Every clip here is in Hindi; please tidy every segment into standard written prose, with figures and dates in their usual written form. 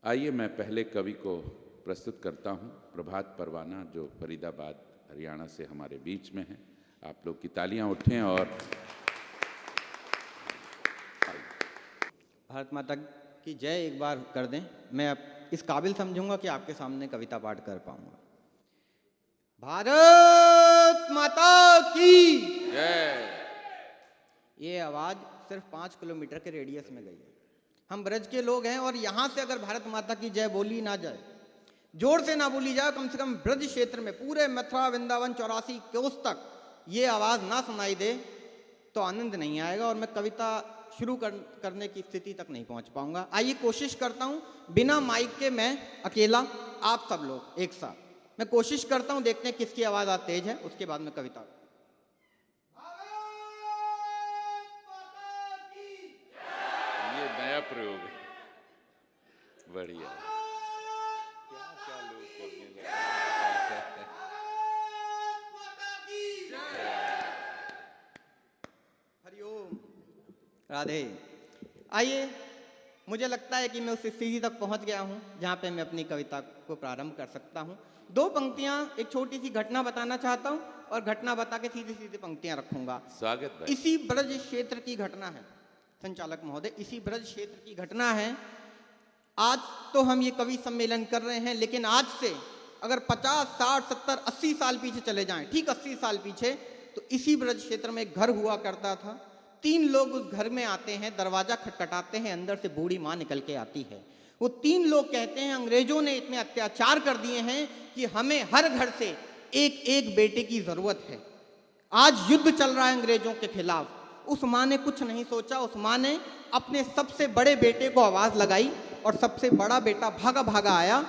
आइए मैं पहले कवि को प्रस्तुत करता हूं, प्रभात परवाना, जो फरीदाबाद हरियाणा से हमारे बीच में है। आप लोग की तालियां उठें और भारत माता की जय एक बार कर दें। मैं अब इस काबिल समझूंगा कि आपके सामने कविता पाठ कर पाऊंगा। भारत माता की जय। ये आवाज सिर्फ 5 किलोमीटर के रेडियस में गई है। हम ब्रज के लोग हैं और यहां से अगर भारत माता की जय बोली ना जाए, जोर से ना बोली जाए, कम से कम ब्रज क्षेत्र में पूरे मथुरा वृंदावन 84 कोस तक ये आवाज ना सुनाई दे तो आनंद नहीं आएगा और मैं कविता शुरू करने की स्थिति तक नहीं पहुंच पाऊंगा। आइए कोशिश करता हूं, बिना माइक के, मैं अकेला, आप सब लोग एक साथ, मैं कोशिश करता हूं, देखते हैं किसकी आवाज आज तेज है, उसके बाद में कविता। ये नया प्रयोग है, बढ़िया। क्या क्या लोग करने लगे। हरिओम, राधे। आइए, मुझे लगता है कि मैं उस स्थिति तक पहुंच गया हूं जहां पे मैं अपनी कविता को प्रारंभ कर सकता हूं। 2 पंक्तियां, एक छोटी सी घटना बताना चाहता हूं और घटना बता के सीधी सीधी पंक्तियां रखूंगा। स्वागत भाई। इसी ब्रज क्षेत्र की घटना है संचालक महोदय, इसी ब्रज क्षेत्र की घटना है। आज तो हम ये कवि सम्मेलन कर रहे हैं, लेकिन आज से अगर 50, 60, 70, 80 साल पीछे चले जाएं, ठीक 80 साल पीछे, तो इसी ब्रज क्षेत्र में एक घर हुआ करता था। 3 लोग उस घर में आते हैं, दरवाजा खटखटाते हैं, अंदर से बूढ़ी माँ निकल के आती है। वो 3 लोग कहते हैं, अंग्रेजों ने इतने अत्याचार कर दिए हैं कि हमें हर घर से एक एक बेटे की जरूरत है। आज युद्ध चल रहा है अंग्रेजों के खिलाफ। उस माँ ने कुछ नहीं सोचा, उस माँ ने अपने सबसे बड़े बेटे को आवाज लगाई और सबसे बड़ा बेटा भागा भागा आया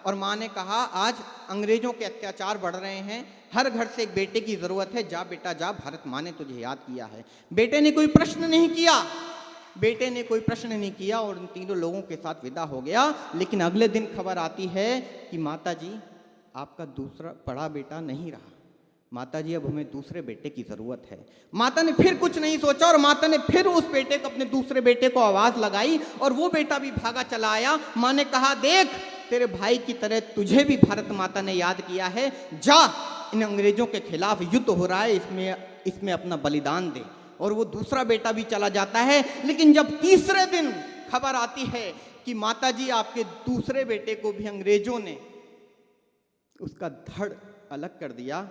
और माँ ने कहा, आज अंग्रेजों के अत्याचार बढ़ रहे हैं, हर घर से एक बेटे की जरूरत है, जा बेटा जा, भारत माँ ने तुझे याद किया है। बेटे ने कोई प्रश्न नहीं किया, बेटे ने कोई प्रश्न नहीं किया और उन 3 लोगों के साथ विदा हो गया। लेकिन अगले दिन खबर आती है कि माता जी, आपका दूसरा बड़ा बेटा नहीं रहा, माता जी अब हमें दूसरे बेटे की जरूरत है। माता ने फिर कुछ नहीं सोचा और माता ने फिर उस बेटे को, अपने दूसरे बेटे को आवाज लगाई और वो बेटा भी भागा चला आया। माँ ने कहा, देख तेरे भाई की तरह तुझे भी भारत माता ने याद किया है, जा इन अंग्रेजों के खिलाफ युद्ध हो रहा है, इसमें अपना बलिदान दे। और वो दूसरा बेटा भी चला जाता है। लेकिन जब तीसरे दिन खबर आती है कि माता जी, आपके दूसरे बेटे को भी अंग्रेजों ने उसका धड़ अलग कर दिया,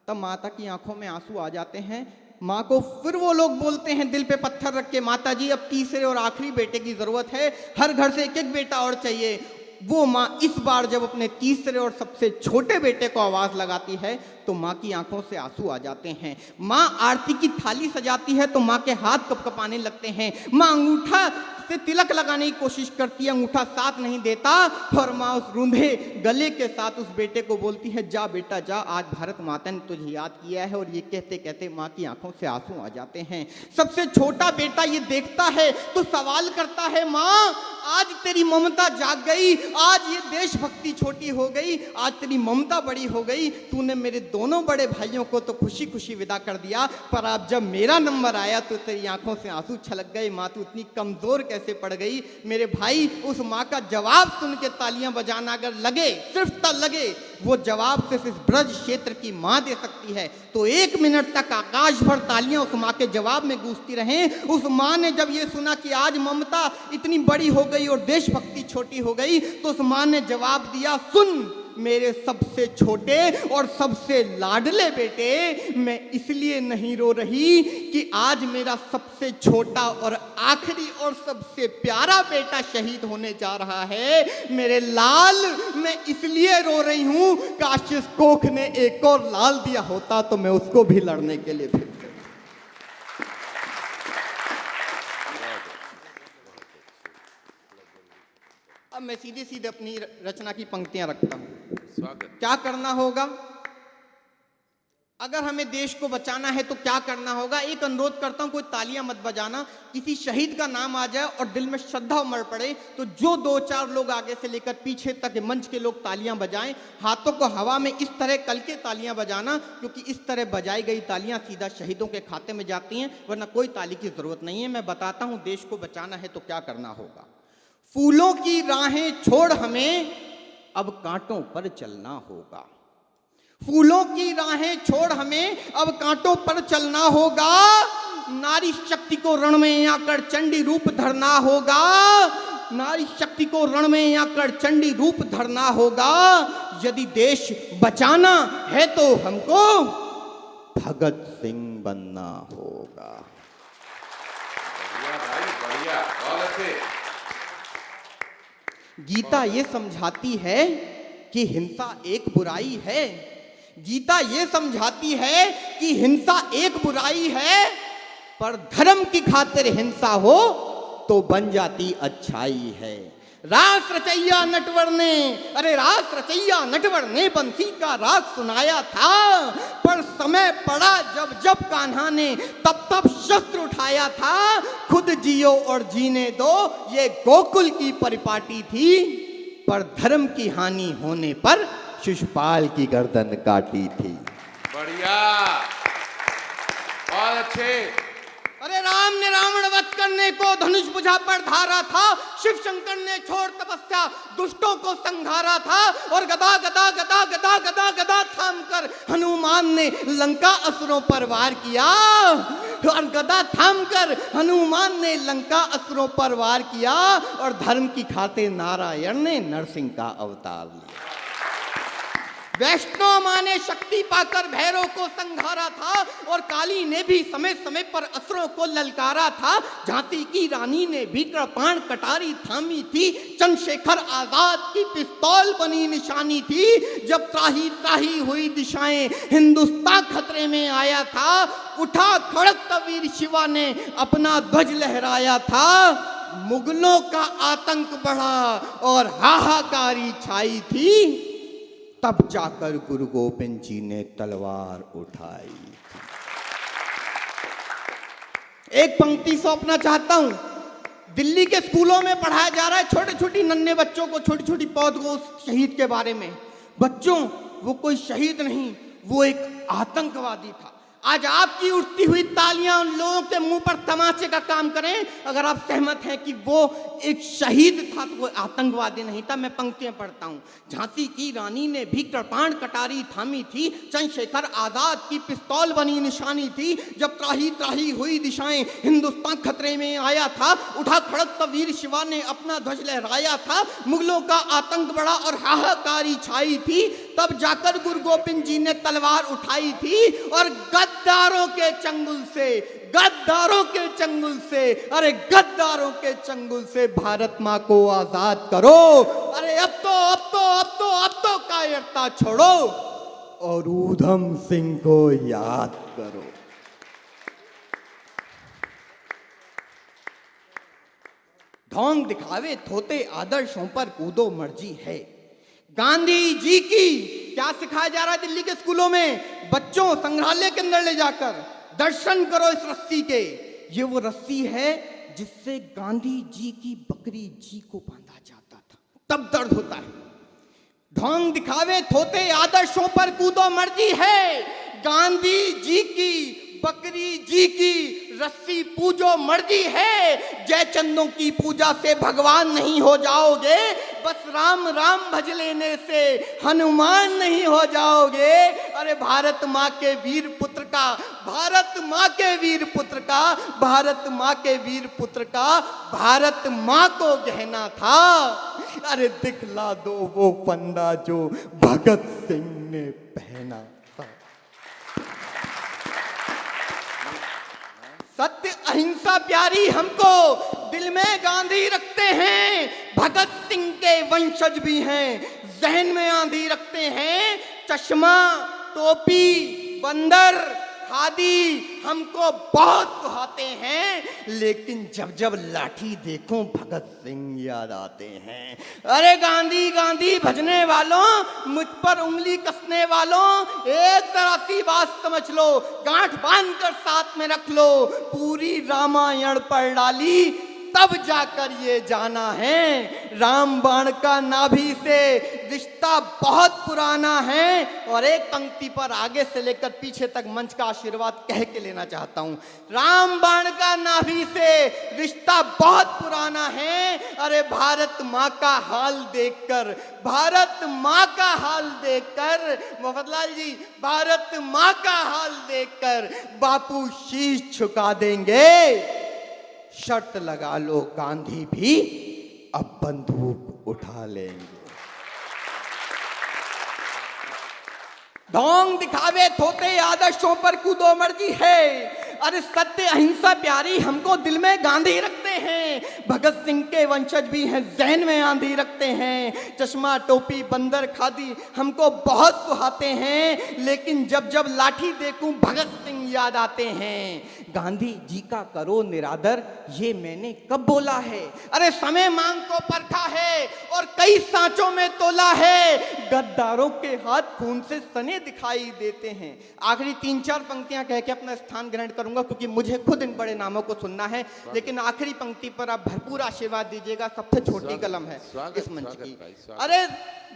तब माता की आंखों में आंसू आ जाते हैं। माँ को फिर वो लोग बोलते हैं दिल पे पत्थर रख के, माता जी अब तीसरे और आखिरी बेटे की जरूरत है, हर घर से एक एक बेटा और चाहिए। वो माँ इस बार जब अपने तीसरे और सबसे छोटे बेटे को आवाज लगाती है तो माँ की आंखों से आंसू आ जाते हैं। माँ आरती की थाली सजाती है तो माँ के हाथ कपकपाने लगते हैं। माँ अंगूठा से तिलक लगाने की कोशिश करती है, अंगूठा साथ नहीं देता और माँ उस रूंधे गले के साथ उस बेटे को बोलती है, जा बेटा जा, आज भारत माता ने तुझे याद किया है। और ये कहते कहते माँ की आंखों से आंसू आ जाते हैं। सबसे छोटा बेटा ये देखता है तो सवाल करता है, माँ आज तेरी ममता जाग गई, आज ये देशभक्ति छोटी हो गई, आज तेरी ममता बड़ी हो गई, तूने मेरे दोनों बड़े भाइयों को तो खुशी खुशी विदा कर दिया, पर अब जब मेरा नंबर आया तो तेरी आंखों से आंसू छलक गए। माँ तू इतनी कमजोर कैसे पड़ गई? मेरे भाई, उस माँ का जवाब सुन के तालियां बजाना अगर लगे, सिर्फ तब लगे, वो जवाब सिर्फ इस ब्रज क्षेत्र की माँ दे सकती है। तो 1 मिनट तक आकाश भर तालियां उस माँ के जवाब में गूंजती रहें। उस माँ ने जब ये सुना कि आज ममता इतनी बड़ी हो गई और देशभक्ति छोटी हो गई, तो उस माँ ने जवाब दिया, सुन मेरे सबसे छोटे और सबसे लाडले बेटे, मैं इसलिए नहीं रो रही कि आज मेरा सबसे छोटा और आखिरी और सबसे प्यारा बेटा शहीद होने जा रहा है। मेरे लाल, मैं इसलिए रो रही हूं, काश इस कोख ने एक और लाल दिया होता तो मैं उसको भी लड़ने के लिए फिर। अब मैं सीधे सीधे अपनी रचना की पंक्तियां रखता हूं। स्वागत। क्या करना होगा अगर हमें देश को बचाना है, तो क्या करना होगा? एक अनुरोध करता हूं, कोई तालियां मत बजाना। किसी शहीद का नाम आ जाए और दिल में श्रद्धा उमड़ पड़े तो जो 2-4 लोग आगे से लेकर पीछे तक मंच के लोग तालियां बजाएं, हाथों को हवा में इस तरह कल के तालियां बजाना, क्योंकि इस तरह बजाई गई तालियां सीधा शहीदों के खाते में जाती हैं, वरना कोई ताली की जरूरत नहीं है। मैं बताता हूं देश को बचाना है तो क्या करना होगा। फूलों की राहें छोड़ हमें अब कांटों पर चलना होगा। फूलों की राहें छोड़ हमें अब कांटों पर चलना होगा। नारी शक्ति को रण में आकर चंडी रूप धरना होगा। नारी शक्ति को रण में आकर चंडी रूप धरना होगा। यदि देश बचाना है तो हमको भगत सिंह बनना होगा। बढ़िया भाई, बढ़िया, बहुत अच्छे। गीता ये समझाती है कि हिंसा एक बुराई है। गीता ये समझाती है कि हिंसा एक बुराई है, पर धर्म की खातिर हिंसा हो तो बन जाती अच्छाई है। रास रचैया नटवर ने, अरे रास रचैया नटवर ने बंसी का राग सुनाया था, पर समय पड़ा जब जब कान्हा ने तब तब शस्त्र उठाया था। खुद जियो और जीने दो, ये गोकुल की परिपाटी थी, पर धर्म की हानि होने पर शिशुपाल की गर्दन काटी थी। बढ़िया, बहुत अच्छे। अरे राम ने रावण वध करने को धनुष भुजा पर धारा था। शिव शंकर ने छोड़ तपस्या दुष्टों को संघारा था। और गदा गदा गदा गदा गदा गदा थाम कर हनुमान ने लंका असुरों पर वार किया। और गदा थाम कर हनुमान ने लंका असुरों पर वार किया। और धर्म की खातिर नारायण ने नरसिंह का अवतार लिया। वैष्णो मां ने शक्ति पाकर भैरव को संघारा था। और काली ने भी समय समय पर असुरों को ललकारा था। झांसी की रानी ने भी कृपाण कटारी थामी थी। चंद्रशेखर आजाद की पिस्तौल बनी निशानी थी। जब त्राही त्राही हुई दिशाएं हिंदुस्तान खतरे में आया था, उठा खड़क वीर शिवा ने अपना ध्वज लहराया था। मुगलों का आतंक बढ़ा और हाहाकारी छाई थी, तब जाकर गुरु गोविंद जी ने तलवार उठाई। एक पंक्ति सौंपना चाहता हूं। दिल्ली के स्कूलों में पढ़ाया जा रहा है छोटे छोटे नन्हे बच्चों को, छोटी छोटी पौध को उस शहीद के बारे में। बच्चों, वो कोई शहीद नहीं, वो एक आतंकवादी था। आज आपकी उठती हुई तालियां उन लोगों के मुंह पर तमाचे का काम करें अगर आप सहमत हैं कि वो एक शहीद था, तो वो आतंकवादी नहीं था। मैं पंक्तियां पढ़ता हूं। झांसी की रानी ने भी कृपाण कटारी थामी थी। चंद्रशेखर आजाद की पिस्तौल बनी निशानी थी। जब त्राही त्राही हुई दिशाएं हिंदुस्तान खतरे में आया था, उठा खड़क वीर शिवा ने अपना ध्वज लहराया था। मुगलों का आतंक बढ़ा और हाहाकारी छाई थी, तब जाकर गुरु गोविंद जी ने तलवार उठाई थी। और गद्दारों के चंगुल से, गद्दारों के चंगुल से, अरे गद्दारों के चंगुल से भारत माँ को आजाद करो। अरे अब तो कायरता छोड़ो और ऊधम सिंह को याद करो। ढोंग दिखावे थोते आदर्शों पर कूदो मर्जी है। गांधी जी की क्या सिखाया जा रहा है दिल्ली के स्कूलों में? बच्चों, संग्रहालय के अंदर ले जाकर दर्शन करो इस रस्सी के। ये वो रस्सी है जिससे गांधी जी की बकरी जी को बांधा जाता था, तब दर्द होता है। ढोंग दिखावे थोते आदर्शों पर कूदो मर्जी है। गांधी जी की बकरी जी की रस्सी पूजो मर्जी है। जयचंदों की पूजा से भगवान नहीं हो जाओगे, बस राम राम भज लेने से हनुमान नहीं हो जाओगे। अरे भारत माँ के वीर पुत्र का, भारत माँ के वीर पुत्र का, भारत माँ के वीर पुत्र का भारत माँ को गहना था। अरे दिखला दो वो फंदा जो भगत सिंह ने पहना। सत्य अहिंसा प्यारी हमको, दिल में गांधी रखते हैं। भगत सिंह के वंशज भी हैं, जहन में आंधी रखते हैं। चश्मा, टोपी, बंदर, खादी हमको बहुत सुहाते हैं, लेकिन जब जब लाठी देखो भगत सिंह याद आते हैं। अरे गांधी गांधी भजने वालों, मुझ पर उंगली कसने वालों, एक तरह सी बात समझ लो, गांठ बांध कर साथ में रख लो। पूरी रामायण पढ़ डाली तब जाकर ये जाना है, राम बाण का नाभि से रिश्ता बहुत पुराना है। और एक पंक्ति पर आगे से लेकर पीछे तक मंच का आशीर्वाद कह के लेना चाहता हूं। राम बाण का नाभि से रिश्ता बहुत पुराना है। अरे भारत माँ का हाल देखकर, भारत माँ का हाल देखकर, मोहम्मदलाल जी, भारत माँ का हाल देखकर बापू शीश झुका देंगे। शर्त लगा लो गांधी भी अब बंदूक उठा लेंगे। ढोंग दिखावे थोते आदर्शों पर कूदो मर्जी है। अरे सत्य अहिंसा प्यारी हमको दिल में गांधी रखते हैं। भगत सिंह के वंशज भी हैं, जहन में आंधी रखते हैं। चश्मा टोपी बंदर खादी हमको बहुत सुहाते हैं, लेकिन जब जब लाठी देखूं भगत सिंह याद आते हैं। गांधी जी का करो निरादर ये मैंने कब बोला है। अरे समय मांग को परखा है और कई सांचों में तोला है। गद्दारों के हाथ खून से सने दिखाई देते हैं। आखिरी 3-4 पंक्तियां कह के अपना स्थान ग्रहण करूंगा, क्योंकि मुझे खुद इन बड़े नामों को सुनना है। लेकिन आखिरी पंक्ति पर आप भरपूर आशीर्वाद दीजिएगा। सबसे छोटी कलम है इस मंच की। अरे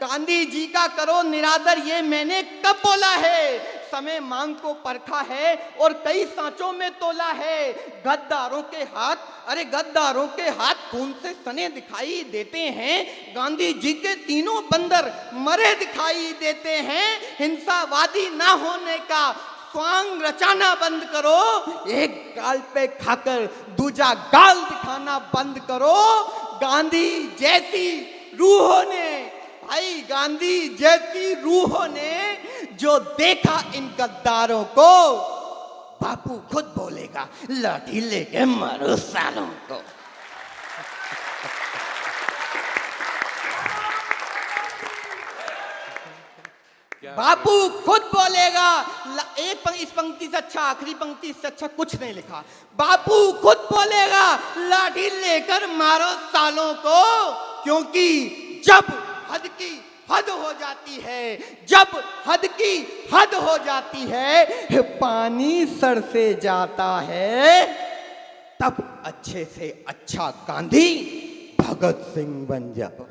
गांधी जी का करो निरादर ये मैंने कब बोला है। समय मांग को परखा है और कई सांचों में तोला है। गद्दारों के हाथ, अरे गद्दारों के हाथ खून से सने दिखाई देते हैं। गांधी जी के तीनों बंदर मरे दिखाई देते हैं। हिंसावादी ना होने का स्वांग रचाना बंद करो। एक गाल पे खाकर दूजा गाल दिखाना बंद करो। गांधी जैसी रूहों ने, भाई गांधी जैसी रूहों ने जो देखा इन गद्दारों को, बापू खुद बोलेगा लाठी लेके मारो सालों को। बापू खुद बोलेगा। इस पंक्ति से अच्छा, आखिरी पंक्ति से अच्छा कुछ नहीं लिखा। बापू खुद बोलेगा लाठी लेकर मारो सालों को। क्योंकि जब हद की हद हो जाती है, जब हद की हद हो जाती है, पानी सर से जाता है, तब अच्छे से अच्छा गांधी भगत सिंह बन जाओ।